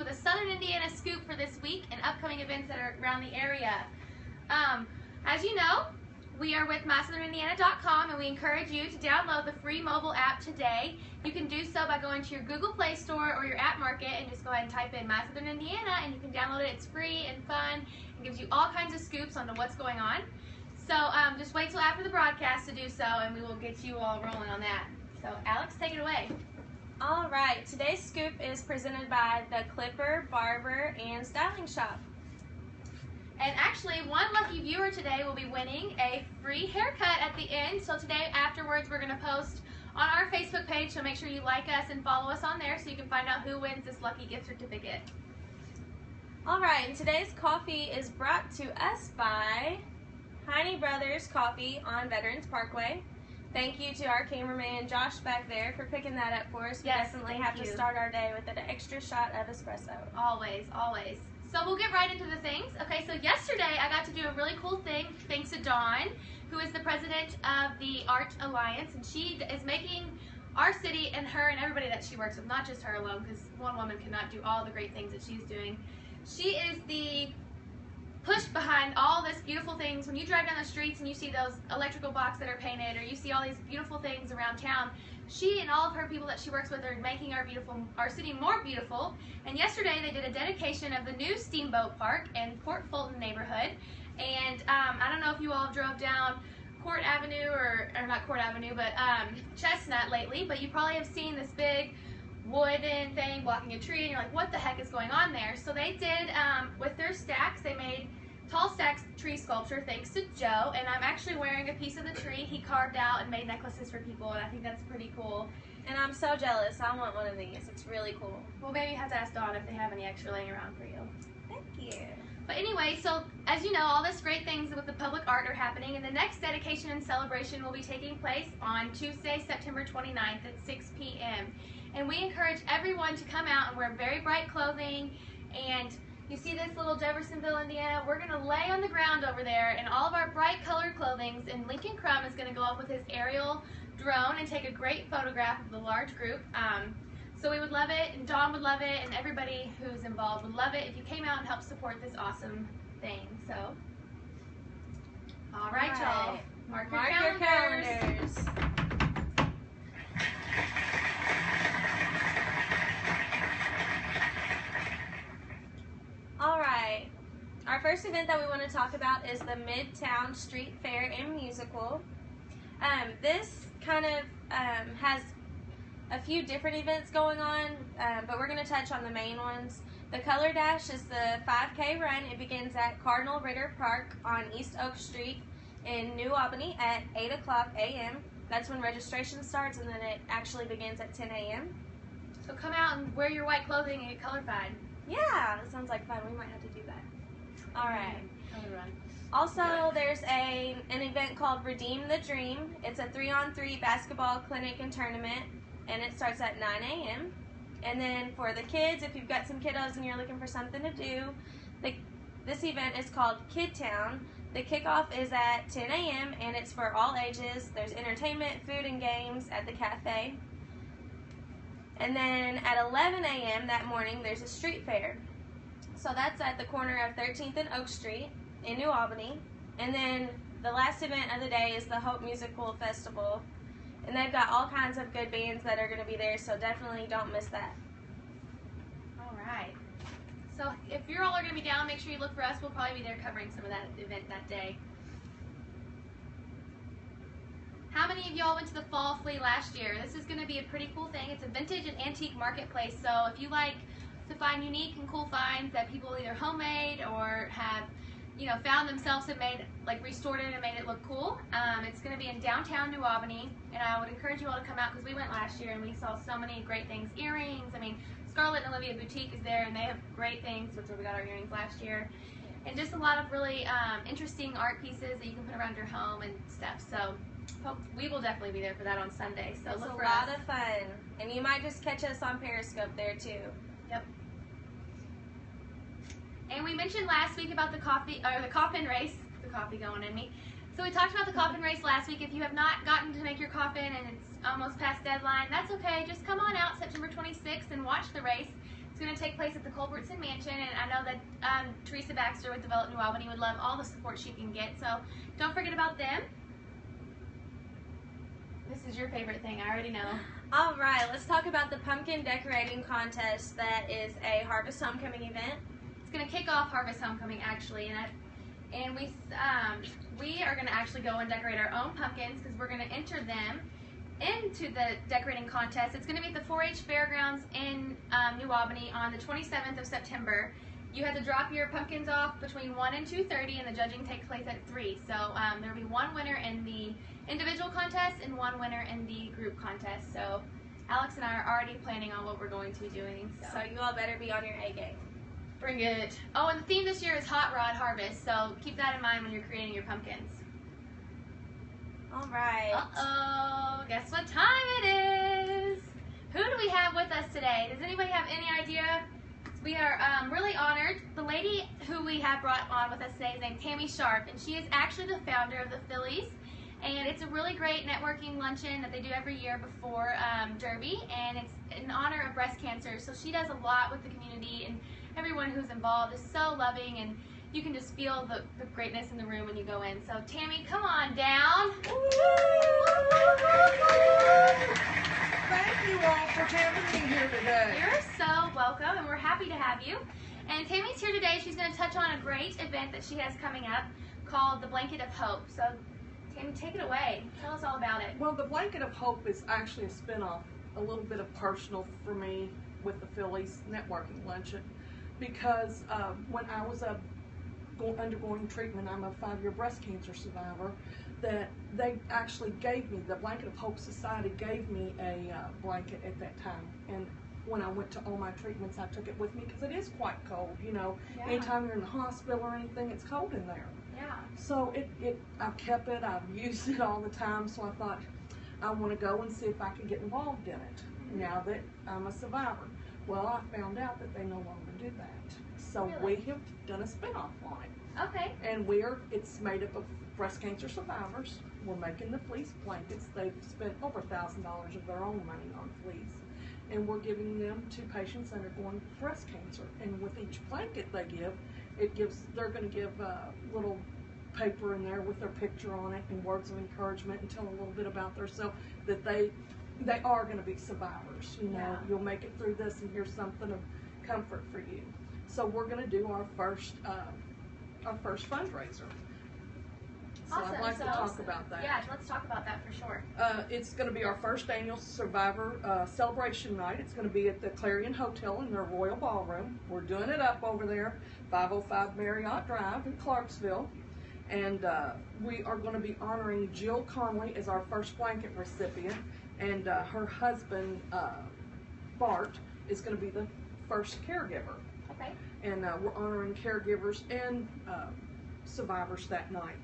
with a Southern Indiana scoop for this week and upcoming events that are around the area. As you know, we are with MySouthernIndiana.com, and we encourage you to download the free mobile app today. You can do so by going to your Google Play Store or your App Market and just go ahead and type in My Southern Indiana, and you can download it. It's free and fun. It gives you all kinds of scoops onto what's going on. So just wait till after the broadcast to do so, and we will get you all rolling on that. So Alex, take it away. All right, today's scoop is presented by the Clipper Barber and Styling Shop. And actually, one lucky viewer today will be winning a free haircut at the end. So today, afterwards, we're going to post on our Facebook page, so make sure you like us and follow us on there so you can find out who wins this lucky gift certificate. All right, and today's coffee is brought to us by Heine Brothers Coffee on Veterans Parkway. Thank you to our cameraman Josh back there for picking that up for us. We definitely have to start our day with an extra shot of espresso. Always, always. So we'll get right into the things. Okay, so yesterday I got to do a really cool thing thanks to Dawn, who is the president of the Art Alliance, and she is making our city, and her and everybody that she works with, not just her alone, because one woman cannot do all the great things that she's doing. She is the push behind all this beautiful things. When you drive down the streets and you see those electrical boxes that are painted, or you see all these beautiful things around town, she and all of her people that she works with are making our city more beautiful. And yesterday they did a dedication of the new Steamboat Park in Port Fulton neighborhood. And I don't know if you all drove down Court Avenue, or not Court Avenue, but Chestnut lately, but you probably have seen this big wooden thing blocking a tree, and you're like, what the heck is going on there? So they did, with their stacks, they made tall stacks tree sculpture thanks to Joe, and I'm actually wearing a piece of the tree he carved out and made necklaces for people, and I think that's pretty cool. And I'm so jealous. I want one of these. It's really cool. Well, maybe you have to ask Dawn if they have any extra laying around for you. Thank you. But anyway, so as you know, all this great things with the public art are happening, and the next dedication and celebration will be taking place on Tuesday, September 29th at 6 p.m. And we encourage everyone to come out and wear very bright clothing. And you see this little Jeffersonville, Indiana, we're going to lay on the ground over there in all of our bright colored clothing, and Lincoln Crum is going to go up with his aerial drone and take a great photograph of the large group. So we would love it, and Dawn would love it, and everybody who's involved would love it if you came out and helped support this awesome thing. So, all right, y'all. Mark your calendars. All right. Our first event that we want to talk about is the Midtown Street Fair and Musical. This kind of has a few different events going on, but we're going to touch on the main ones. The Color Dash is the 5K run. It begins at Cardinal Ritter Park on East Oak Street in New Albany at 8 o'clock a.m. That's when registration starts, and then it actually begins at 10 a.m. So come out and wear your white clothing and get colorified. Yeah, that sounds like fun. We might have to do that. All right. Color run. Also, there's an event called Redeem the Dream. It's a 3-on-3 basketball clinic and tournament, and it starts at 9 a.m. And then for the kids, if you've got some kiddos and you're looking for something to do, this event is called Kid Town. The kickoff is at 10 a.m. and it's for all ages. There's entertainment, food, and games at the cafe. And then at 11 a.m. that morning, there's a street fair. So that's at the corner of 13th and Oak Street in New Albany. And then the last event of the day is the Hope Musical Festival. And they've got all kinds of good bands that are going to be there, so definitely don't miss that. All right. So if you're all are going to be down, make sure you look for us. We'll probably be there covering some of that event that day. How many of y'all went to the Fall Flea last year? This is going to be a pretty cool thing. It's a vintage and antique marketplace, so if you like to find unique and cool finds that people either homemade or have found themselves and made, like restored it and made it look cool. It's going to be in downtown New Albany, and I would encourage you all to come out because we went last year and we saw so many great things. Earrings, I mean, Scarlett and Olivia Boutique is there and they have great things, which we got our earrings last year. And just a lot of really interesting art pieces that you can put around your home and stuff. So we will definitely be there for that on Sunday. So it's look a for lot us. of fun, and you might just catch us on Periscope there too. Yep. And we mentioned last week about the coffin race. The coffee going in me. So we talked about the coffin race last week. If you have not gotten to make your coffin and it's almost past deadline, that's okay. Just come on out September 26th and watch the race. It's going to take place at the Culbertson Mansion, and I know that Teresa Baxter with Develop New Albany would love all the support she can get, so don't forget about them. This is your favorite thing, I already know. All right, let's talk about the pumpkin decorating contest that is a Harvest Homecoming event. It's going to kick off Harvest Homecoming, actually, and we are going to actually go and decorate our own pumpkins because we're going to enter them into the decorating contest. It's going to be at the 4-H Fairgrounds in New Albany on the 27th of September. You have to drop your pumpkins off between 1 and 2:30, and the judging takes place at 3. So there will be one winner in the individual contest and one winner in the group contest. So Alex and I are already planning on what we're going to be doing. So you all better be on your A game. Bring it. Oh, and the theme this year is Hot Rod Harvest, so keep that in mind when you're creating your pumpkins. All right. Uh-oh, guess what time it is? Who do we have with us today? Does anybody have any idea? We are really honored. The lady who we have brought on with us today is named Tammy Sharp, and she is actually the founder of the Phillies. And it's a really great networking luncheon that they do every year before Derby, and it's in honor of breast cancer. So she does a lot with the community, and everyone who's involved is so loving, and you can just feel the greatness in the room when you go in. So Tammy, come on down. Thank you all for having me here today. You're so welcome, and we're happy to have you. And Tammy's here today. She's going to touch on a great event that she has coming up called the Blanket of Hope. So Tammy, take it away. Tell us all about it. Well, the Blanket of Hope is actually a spinoff, a little bit of personal for me with the Phillies networking luncheon, because when I was undergoing treatment, I'm a 5-year breast cancer survivor, that they actually gave me, the Blanket of Hope Society gave me a blanket at that time. And when I went to all my treatments, I took it with me because it is quite cold, you know. Yeah. Anytime you're in the hospital or anything, it's cold in there. Yeah. So I've kept it, I've used it all the time, so I thought I want to go and see if I can get involved in it now that I'm a survivor. Well, I found out that they no longer do that. So Really? we have done a spinoff on it. Okay. And it's made up of breast cancer survivors. We're making the fleece blankets. They've spent over $1,000 of their own money on fleece. And we're giving them to patients undergoing breast cancer. And with each blanket they give, they're going to give a little paper in there with their picture on it and words of encouragement and tell a little bit about themselves, that they are going to be survivors. You know, Yeah. You'll make it through this, and here's something of comfort for you. So we're going to do our first fundraiser. So Awesome. I'd like to talk about that. Yeah, let's talk about that for sure. It's going to be our first annual Survivor celebration night. It's going to be at the Clarion Hotel in their Royal Ballroom. We're doing it up over there, 505 Marriott Drive in Clarksville. And we are going to be honoring Jill Conley as our first blanket recipient. And her husband, Bart, is going to be the first caregiver. Okay. And we're honoring caregivers and survivors that night.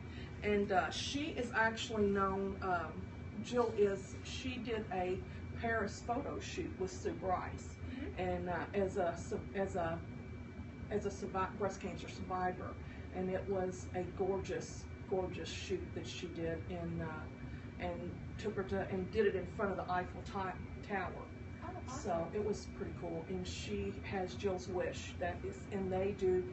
And she is actually known, she did a Paris photo shoot with Sue Bryce, and as a breast cancer survivor, and it was a gorgeous shoot that she did, and took her to and did it in front of the Eiffel Tower. Oh, awesome. So it was pretty cool. And she has Jill's Wish, and they do.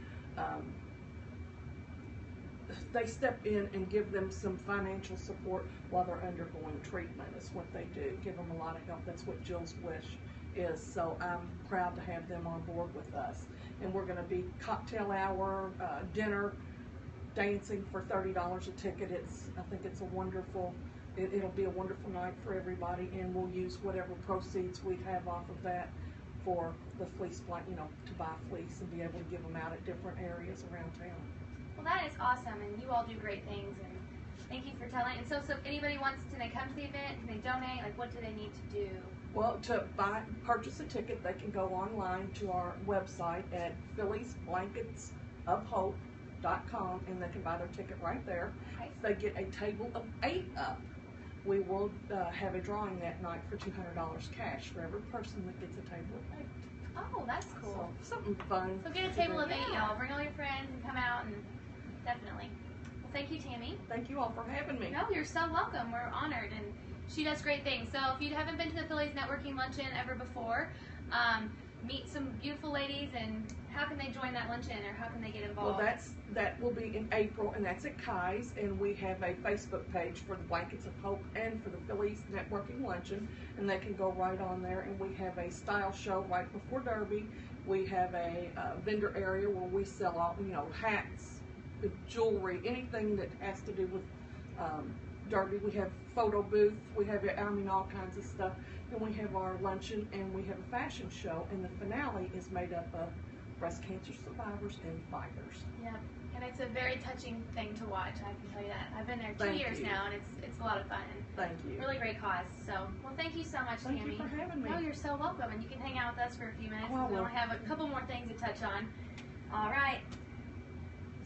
They step in and give them some financial support while they're undergoing treatment. Is what they do. Give them a lot of help. That's what Jill's Wish is. So I'm proud to have them on board with us. And we're going to be cocktail hour, dinner, dancing for $30 a ticket. I think it's a wonderful. It'll be a wonderful night for everybody, and we'll use whatever proceeds we have off of that for the fleece blanket, to buy fleece and be able to give them out at different areas around town. Well, that is awesome, and you all do great things, and thank you for telling. And so if anybody wants to come to the event, can they donate? Like, what do they need to do? Well, to purchase a ticket, they can go online to our website at philliesblanketsofhope.com, and they can buy their ticket right there. Okay. If they get a table of 8 up, we will have a drawing that night for $200 cash for every person that gets a table of 8. Oh, that's cool. So, something fun. So get a table of 8, y'all. Bring all your friends and come out, and definitely. Well, thank you, Tammy. Thank you all for having me. No, you're so welcome. We're honored, and she does great things. So if you haven't been to the Phillies Networking Luncheon ever before, meet some beautiful ladies, and how can they join that luncheon, or how can they get involved? Well, that will be in April, and that's at Kai's, and we have a Facebook page for the Blankets of Hope and for the Phillies Networking Luncheon, and they can go right on there. And we have a style show right before Derby. We have a vendor area where we sell all, hats, jewelry, anything that has to do with Derby. We have photo booth. We have, all kinds of stuff. And we have our luncheon, and we have a fashion show, and the finale is made up of breast cancer survivors and fighters. Yeah, and it's a very touching thing to watch, I can tell you that. I've been there 2 Thank years you. now, and it's a lot of fun. Thank you. Really great cause. So, well, thank you so much, Thank Tammy. you for having me. No, you're so welcome, and you can hang out with us for a few minutes. Oh, I We will. only have a couple more things to touch on. All right.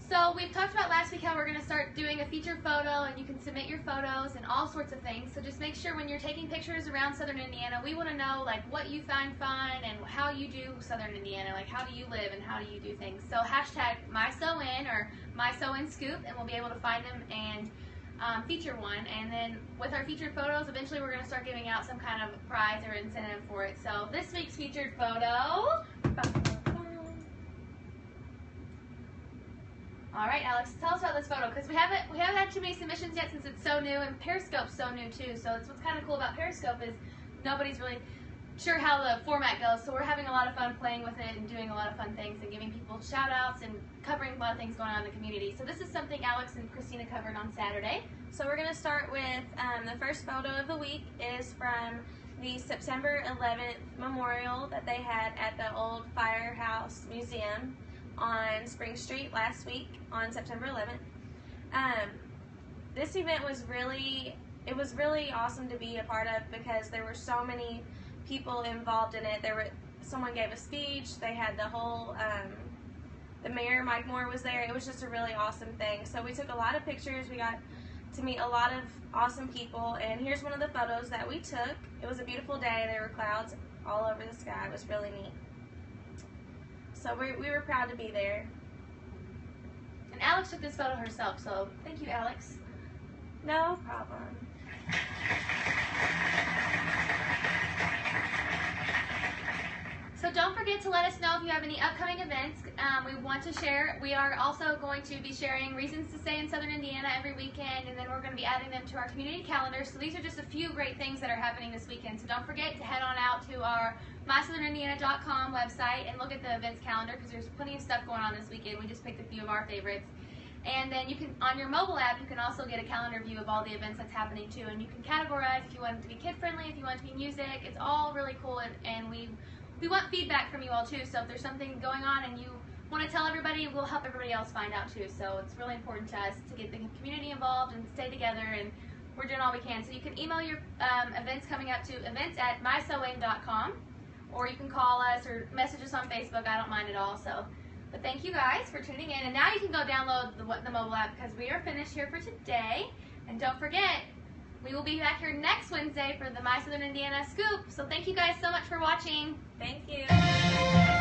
So we've talked about last week how we're going to start doing a featured photo, and you can submit your photos and all sorts of things. So just make sure when you're taking pictures around Southern Indiana, we want to know like what you find fun and how you do Southern Indiana, like how do you live and how do you do things. So hashtag MySewIn or MySewInScoop, and we'll be able to find them and feature one. And then with our featured photos, eventually we're going to start giving out some kind of prize or incentive for it. So this week's featured photo. All right, Alex, tell us about this photo, because we haven't had too many submissions yet since it's so new, and Periscope's so new too. So it's what's kind of cool about Periscope is nobody's really sure how the format goes. So we're having a lot of fun playing with it and doing a lot of fun things and giving people shout outs and covering a lot of things going on in the community. So this is something Alex and Christina covered on Saturday. So we're going to start with the first photo of the week is from the September 11th memorial that they had at the old Firehouse Museum on Spring Street last week on September 11th. This event was really awesome to be a part of because there were so many people involved in it. Someone gave a speech. They had the whole the mayor Mike Moore was there. It was just a really awesome thing. So we took a lot of pictures. We got to meet a lot of awesome people, and here's one of the photos that we took. It was a beautiful day. There were clouds all over the sky. It was really neat. So we were proud to be there. And Alex took this photo herself, so thank you, Alex. No problem. So don't forget to let us know if you have any upcoming events we want to share. We are also going to be sharing reasons to stay in Southern Indiana every weekend, and then we're going to be adding them to our community calendar. So these are just a few great things that are happening this weekend. So don't forget to head on out to our mysouthern.indiana.com website and look at the events calendar, because there's plenty of stuff going on this weekend. We just picked a few of our favorites. And then you can, on your mobile app, you can also get a calendar view of all the events that's happening too. And you can categorize if you want it to be kid-friendly, if you want it to be music. It's all really cool, and we want feedback from you all too. So if there's something going on and you want to tell everybody, we'll help everybody else find out too. So it's really important to us to get the community involved and stay together, and we're doing all we can. So you can email your events coming up to events@mysewing.com, or you can call us or message us on Facebook. I don't mind at all. So, but thank you guys for tuning in, and now you can go download the mobile app, because we are finished here for today. And don't forget, we will be back here next Wednesday for the My Southern Indiana Scoop. So thank you guys so much for watching. Thank you.